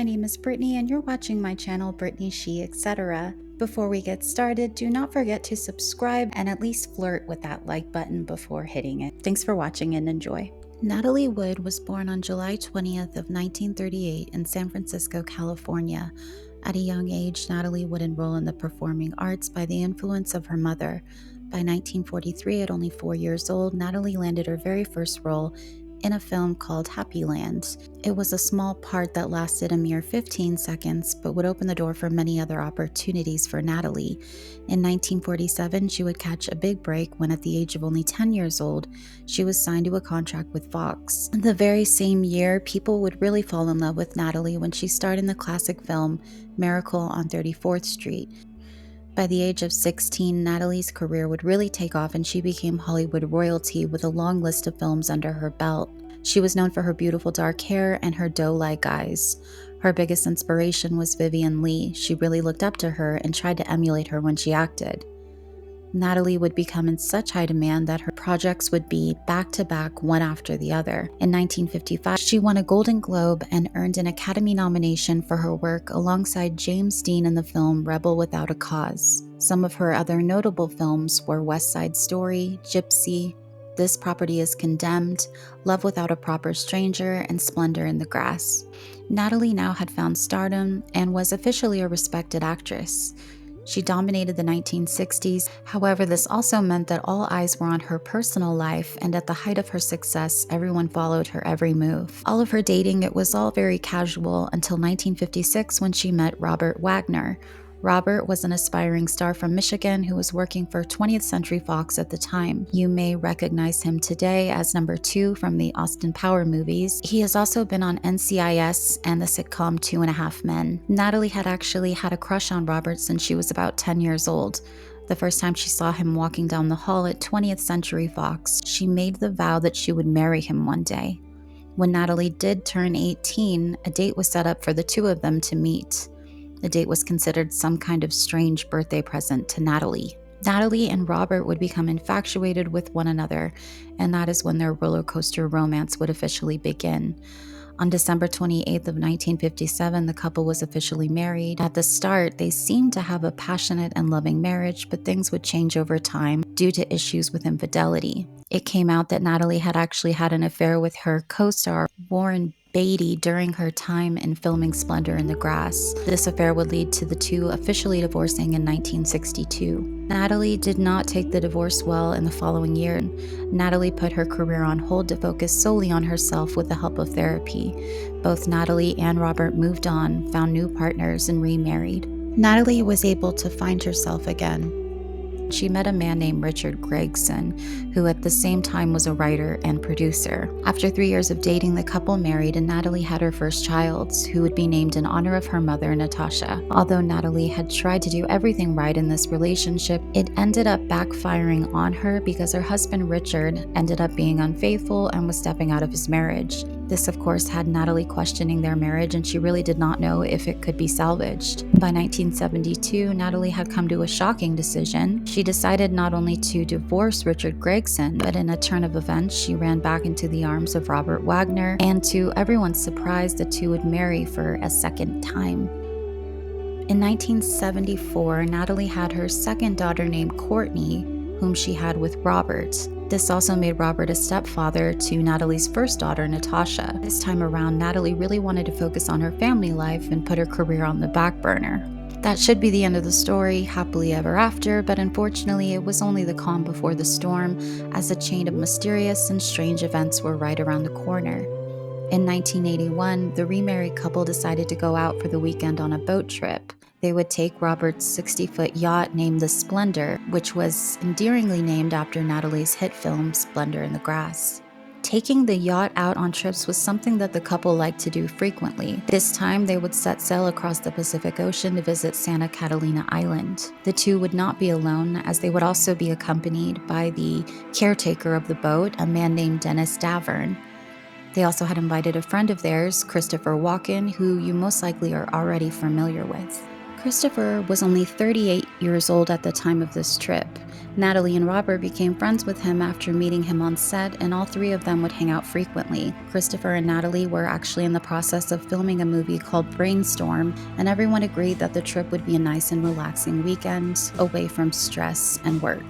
name is Brittany and you're watching my channel Brittany She Etc. Before we get started, do not forget to subscribe and at least flirt with that like button before hitting it. Thanks for watching and enjoy. Natalie Wood was born on July 20th of 1938 in San Francisco, California. At a young age, Natalie would enroll in the performing arts by the influence of her mother. By 1943, at only 4 years old, Natalie landed her very first role in a film called Happy Land. It was a small part that lasted a mere 15 seconds, but would open the door for many other opportunities for Natalie. In 1947, she would catch a big break when at the age of only 10 years old, she was signed to a contract with Fox. The very same year, people would really fall in love with Natalie when she starred in the classic film Miracle on 34th Street. By the age of 16, Natalie's career would really take off and she became Hollywood royalty with a long list of films under her belt. She was known for her beautiful dark hair and her doe-like eyes. Her biggest inspiration was Vivian Leigh. She really looked up to her and tried to emulate her when she acted. Natalie would become in such high demand that her projects would be back-to-back, one after the other. In 1955, she won a Golden Globe and earned an Academy nomination for her work alongside James Dean in the film Rebel Without a Cause. Some of her other notable films were West Side Story, Gypsy, This Property is Condemned, Love Without a Proper Stranger, and Splendor in the Grass. Natalie now had found stardom and was officially a respected actress. She dominated the 1960s. However, this also meant that all eyes were on her personal life, and at the height of her success, everyone followed her every move. All of her dating, it was all very casual until 1956 when she met Robert Wagner. Robert was an aspiring star from Michigan who was working for 20th Century Fox at the time. You may recognize him today as number 2 from the Austin Power movies. He has also been on NCIS and the sitcom 2.5 Men. Natalie had actually had a crush on Robert since she was about 10 years old. The first time she saw him walking down the hall at 20th Century Fox, she made the vow that she would marry him one day. When Natalie did turn 18, a date was set up for the two of them to meet. The date was considered some kind of strange birthday present to Natalie. Natalie and Robert would become infatuated with one another, and that is when their roller coaster romance would officially begin. On December 28th of 1957, the couple was officially married. At the start, they seemed to have a passionate and loving marriage, but things would change over time due to issues with infidelity. It came out that Natalie had actually had an affair with her co-star, Warren Beatty, during her time in filming Splendor in the Grass. This affair would lead to the two officially divorcing in 1962. Natalie did not take the divorce well in the following year. Natalie put her career on hold to focus solely on herself with the help of therapy. Both Natalie and Robert moved on, found new partners, and remarried. Natalie was able to find herself again. She met a man named Richard Gregson, who at the same time was a writer and producer. After 3 years of dating, the couple married and Natalie had her first child, who would be named in honor of her mother, Natasha. Although Natalie had tried to do everything right in this relationship, it ended up backfiring on her because her husband Richard ended up being unfaithful and was stepping out of his marriage. This, of course, had Natalie questioning their marriage, and she really did not know if it could be salvaged. By 1972, Natalie had come to a shocking decision. She decided not only to divorce Richard Gregson, but in a turn of events, she ran back into the arms of Robert Wagner, and to everyone's surprise, the two would marry for a second time. In 1974, Natalie had her second daughter named Courtney, whom she had with Robert. This also made Robert a stepfather to Natalie's first daughter, Natasha. This time around, Natalie really wanted to focus on her family life and put her career on the back burner. That should be the end of the story, happily ever after, but unfortunately it was only the calm before the storm, as a chain of mysterious and strange events were right around the corner. In 1981, the remarried couple decided to go out for the weekend on a boat trip. They would take Robert's 60-foot yacht named the Splendor, which was endearingly named after Natalie's hit film Splendor in the Grass. Taking the yacht out on trips was something that the couple liked to do frequently. This time, they would set sail across the Pacific Ocean to visit Santa Catalina Island. The two would not be alone, as they would also be accompanied by the caretaker of the boat, a man named Dennis Davern. They also had invited a friend of theirs, Christopher Walken, who you most likely are already familiar with. Christopher was only 38 years old at the time of this trip. Natalie and Robert became friends with him after meeting him on set, and all three of them would hang out frequently. Christopher and Natalie were actually in the process of filming a movie called Brainstorm, and everyone agreed that the trip would be a nice and relaxing weekend away from stress and work.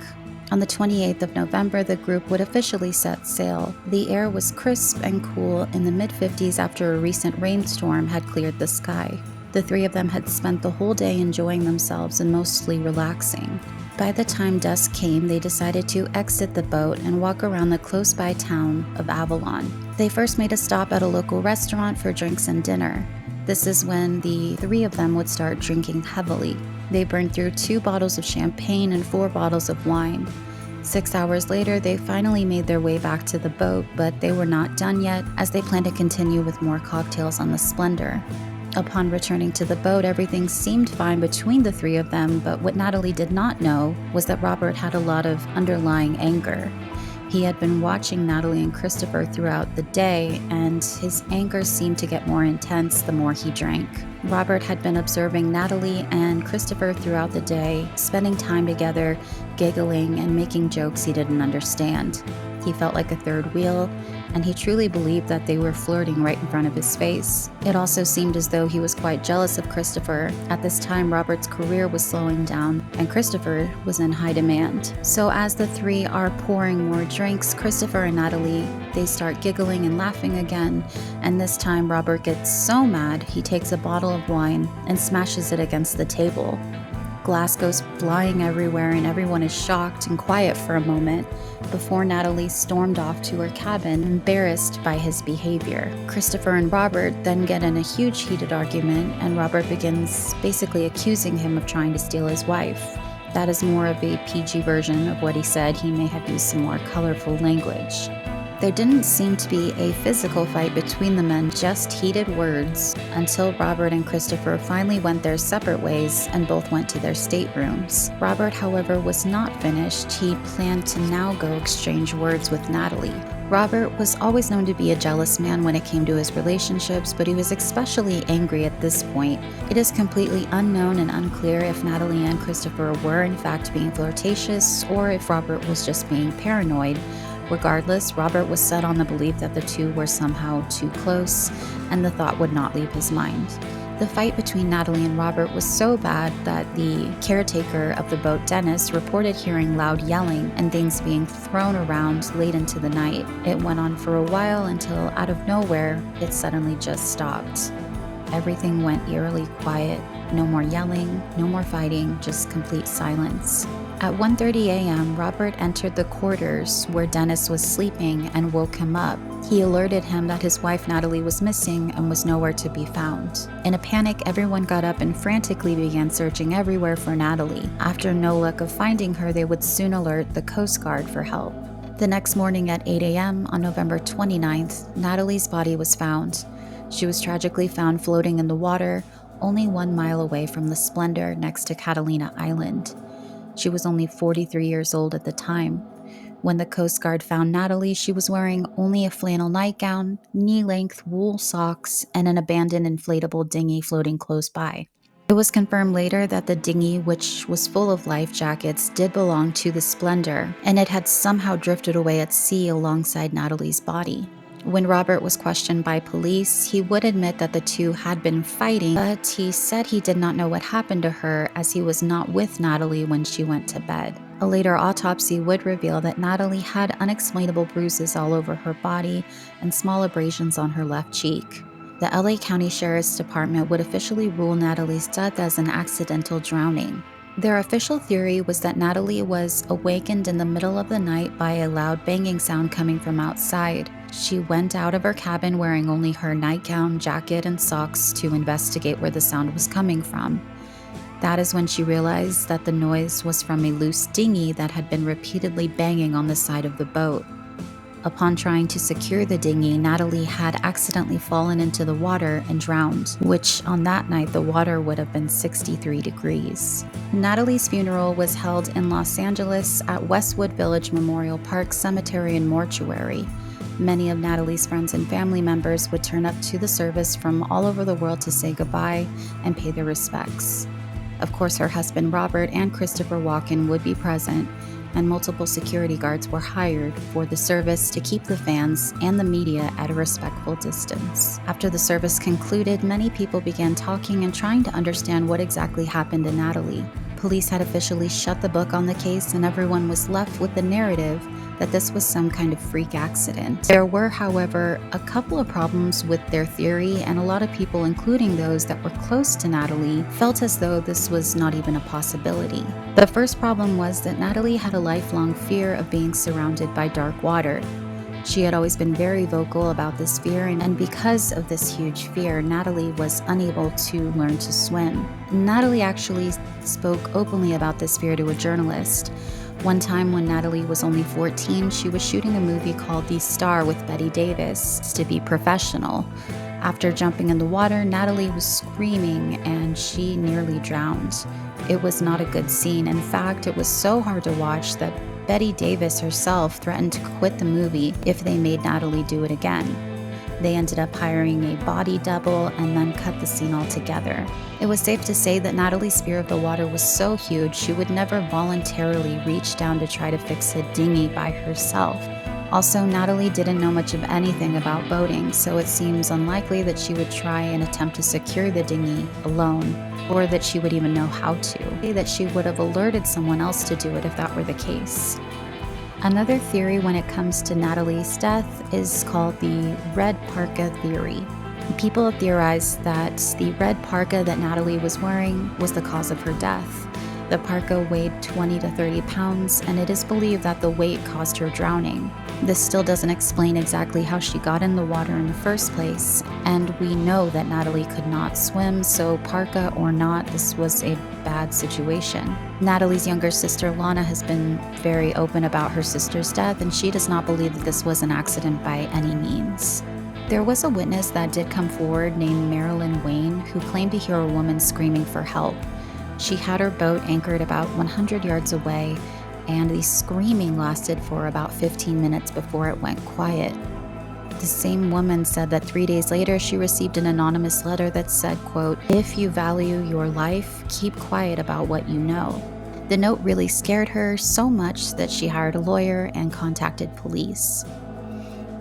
On the 28th of November, the group would officially set sail. The air was crisp and cool in the mid-50s after a recent rainstorm had cleared the sky. The three of them had spent the whole day enjoying themselves and mostly relaxing. By the time dusk came, they decided to exit the boat and walk around the close-by town of Avalon. They first made a stop at a local restaurant for drinks and dinner. This is when the three of them would start drinking heavily. They burned through 2 bottles of champagne and 4 bottles of wine. 6 hours later, they finally made their way back to the boat, but they were not done yet, as they planned to continue with more cocktails on the Splendor. Upon returning to the boat, everything seemed fine between the three of them, but what Natalie did not know was that Robert had a lot of underlying anger. He had been watching Natalie and Christopher throughout the day, and his anger seemed to get more intense the more he drank. Robert had been observing Natalie and Christopher throughout the day, spending time together, giggling, and making jokes he didn't understand. He felt like a third wheel, and he truly believed that they were flirting right in front of his face. It also seemed as though he was quite jealous of Christopher. At this time, Robert's career was slowing down, and Christopher was in high demand. So as the three are pouring more drinks, Christopher and Natalie, they start giggling and laughing again, and this time Robert gets so mad, he takes a bottle of wine and smashes it against the table. Glass goes flying everywhere, and everyone is shocked and quiet for a moment before Natalie stormed off to her cabin, embarrassed by his behavior. Christopher and Robert then get in a huge heated argument, and Robert begins basically accusing him of trying to steal his wife. That is more of a PG version of what he said. He may have used some more colorful language. There didn't seem to be a physical fight between the men, just heated words, until Robert and Christopher finally went their separate ways and both went to their staterooms. Robert, however, was not finished. He planned to now go exchange words with Natalie. Robert was always known to be a jealous man when it came to his relationships, but he was especially angry at this point. It is completely unknown and unclear if Natalie and Christopher were in fact being flirtatious or if Robert was just being paranoid. Regardless, Robert was set on the belief that the two were somehow too close, and the thought would not leave his mind. The fight between Natalie and Robert was so bad that the caretaker of the boat, Dennis, reported hearing loud yelling and things being thrown around late into the night. It went on for a while until, out of nowhere, it suddenly just stopped. Everything went eerily quiet. No more yelling, no more fighting, just complete silence. At 1:30 a.m., Robert entered the quarters where Dennis was sleeping and woke him up. He alerted him that his wife Natalie was missing and was nowhere to be found. In a panic, everyone got up and frantically began searching everywhere for Natalie. After no luck of finding her, they would soon alert the Coast Guard for help. The next morning at 8 a.m. on November 29th, Natalie's body was found. She was tragically found floating in the water, only 1 mile away from the Splendor next to Catalina Island. She was only 43 years old at the time. When the Coast Guard found Natalie, she was wearing only a flannel nightgown, knee-length wool socks, and an abandoned inflatable dinghy floating close by. It was confirmed later that the dinghy, which was full of life jackets, did belong to the Splendor, and it had somehow drifted away at sea alongside Natalie's body. When Robert was questioned by police, he would admit that the two had been fighting, but he said he did not know what happened to her as he was not with Natalie when she went to bed. A later autopsy would reveal that Natalie had unexplainable bruises all over her body and small abrasions on her left cheek. The LA County Sheriff's Department would officially rule Natalie's death as an accidental drowning. Their official theory was that Natalie was awakened in the middle of the night by a loud banging sound coming from outside. She went out of her cabin wearing only her nightgown, jacket, and socks to investigate where the sound was coming from. That is when she realized that the noise was from a loose dinghy that had been repeatedly banging on the side of the boat. Upon trying to secure the dinghy, Natalie had accidentally fallen into the water and drowned, which on that night the water would have been 63 degrees. Natalie's funeral was held in Los Angeles at Westwood Village Memorial Park Cemetery and Mortuary. Many of Natalie's friends and family members would turn up to the service from all over the world to say goodbye and pay their respects. Of course, her husband Robert and Christopher Walken would be present, and multiple security guards were hired for the service to keep the fans and the media at a respectful distance. After the service concluded, many people began talking and trying to understand what exactly happened to Natalie. Police had officially shut the book on the case, and everyone was left with the narrative that this was some kind of freak accident. There were, however, a couple of problems with their theory, and a lot of people, including those that were close to Natalie, felt as though this was not even a possibility. The first problem was that Natalie had a lifelong fear of being surrounded by dark water. She had always been very vocal about this fear, and because of this huge fear, Natalie was unable to learn to swim. Natalie actually spoke openly about this fear to a journalist. One time when Natalie was only 14, she was shooting a movie called The Star with Bette Davis to be professional. After jumping in the water, Natalie was screaming and she nearly drowned. It was not a good scene. In fact, it was so hard to watch that Bette Davis herself threatened to quit the movie if they made Natalie do it again. They ended up hiring a body double and then cut the scene altogether. It was safe to say that Natalie's fear of the water was so huge she would never voluntarily reach down to try to fix a dinghy by herself. Also, Natalie didn't know much of anything about boating, so it seems unlikely that she would try and attempt to secure the dinghy alone, or that she would even know how to. That she would have alerted someone else to do it if that were the case. Another theory when it comes to Natalie's death is called the red parka theory. People have theorized that the red parka that Natalie was wearing was the cause of her death. The parka weighed 20 to 30 pounds, and it is believed that the weight caused her drowning. This still doesn't explain exactly how she got in the water in the first place, and we know that Natalie could not swim, so parka or not, this was a bad situation. Natalie's younger sister Lana has been very open about her sister's death, and she does not believe that this was an accident by any means. There was a witness that did come forward named Marilyn Wayne who claimed to hear a woman screaming for help. She had her boat anchored about 100 yards away, and the screaming lasted for about 15 minutes before it went quiet. The same woman said that 3 days later she received an anonymous letter that said, quote, "If you value your life, keep quiet about what you know." The note really scared her so much that she hired a lawyer and contacted police.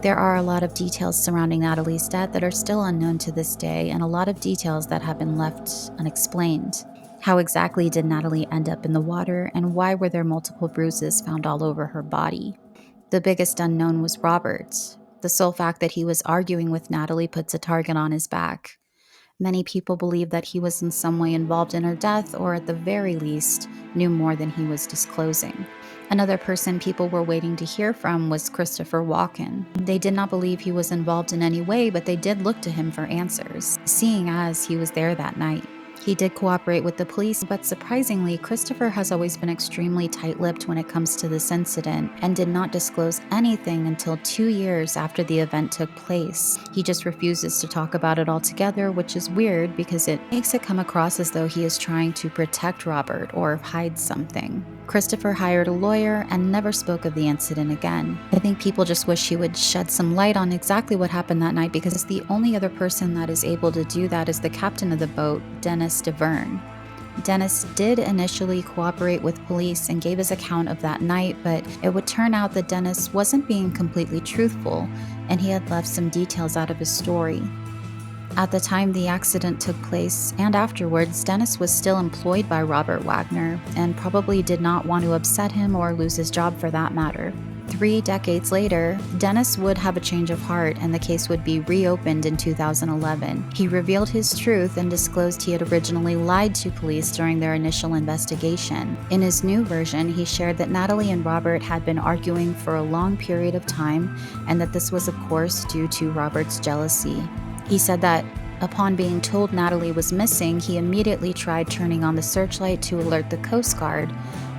There are a lot of details surrounding Natalie's death that are still unknown to this day, and a lot of details that have been left unexplained. How exactly did Natalie end up in the water, and why were there multiple bruises found all over her body? The biggest unknown was Robert. The sole fact that he was arguing with Natalie puts a target on his back. Many people believe that he was in some way involved in her death, or at the very least, knew more than he was disclosing. Another person people were waiting to hear from was Christopher Walken. They did not believe he was involved in any way, but they did look to him for answers, seeing as he was there that night. He did cooperate with the police, but surprisingly, Christopher has always been extremely tight-lipped when it comes to this incident and did not disclose anything until 2 years after the event took place. He just refuses to talk about it altogether, which is weird because it makes it come across as though he is trying to protect Robert or hide something. Christopher hired a lawyer and never spoke of the incident again. I think people just wish he would shed some light on exactly what happened that night, because the only other person that is able to do that is the captain of the boat, Dennis DeVerne. Dennis did initially cooperate with police and gave his account of that night, but it would turn out that Dennis wasn't being completely truthful, and he had left some details out of his story. At the time the accident took place, and afterwards, Dennis was still employed by Robert Wagner and probably did not want to upset him or lose his job for that matter. 3 decades later, Dennis would have a change of heart and the case would be reopened in 2011. He revealed his truth and disclosed he had originally lied to police during their initial investigation. In his new version, he shared that Natalie and Robert had been arguing for a long period of time and that this was of course due to Robert's jealousy. He said that upon being told Natalie was missing, he immediately tried turning on the searchlight to alert the Coast Guard,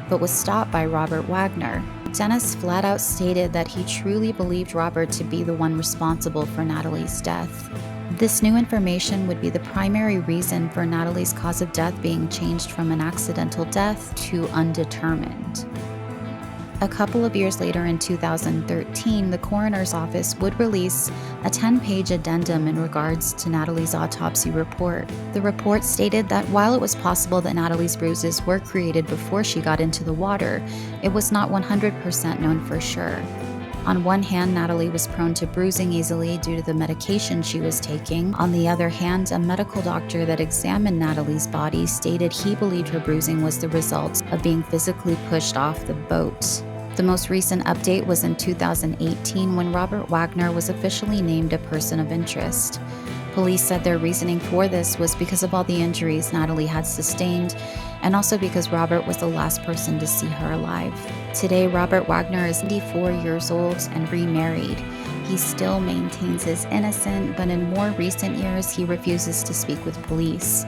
but was stopped by Robert Wagner. Dennis flat out stated that he truly believed Robert to be the one responsible for Natalie's death. This new information would be the primary reason for Natalie's cause of death being changed from an accidental death to undetermined. A couple of years later, in 2013, the coroner's office would release a 10-page addendum in regards to Natalie's autopsy report. The report stated that while it was possible that Natalie's bruises were created before she got into the water, it was not 100% known for sure. On one hand, Natalie was prone to bruising easily due to the medication she was taking. On the other hand, a medical doctor that examined Natalie's body stated he believed her bruising was the result of being physically pushed off the boat. The most recent update was in 2018 when Robert Wagner was officially named a person of interest. Police said their reasoning for this was because of all the injuries Natalie had sustained, and also because Robert was the last person to see her alive. Today, Robert Wagner is 94 years old and remarried. He still maintains his innocence, but in more recent years, he refuses to speak with police.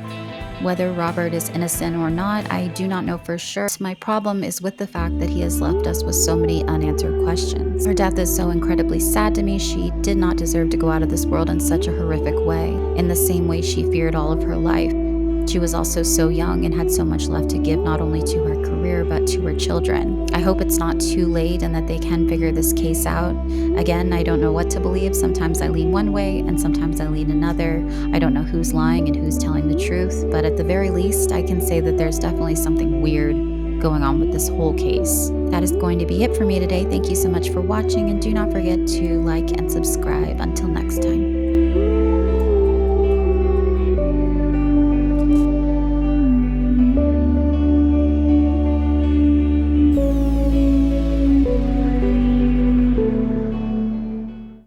Whether Robert is innocent or not, I do not know for sure. My problem is with the fact that he has left us with so many unanswered questions. Her death is so incredibly sad to me. She did not deserve to go out of this world in such a horrific way, in the same way she feared all of her life. She was also so young and had so much left to give, not only to her career, but to her children. I hope it's not too late and that they can figure this case out. Again, I don't know what to believe. Sometimes I lean one way and sometimes I lean another. I don't know who's lying and who's telling the truth, but at the very least, I can say that there's definitely something weird going on with this whole case. That is going to be it for me today. Thank you so much for watching, and do not forget to like and subscribe. Until next time.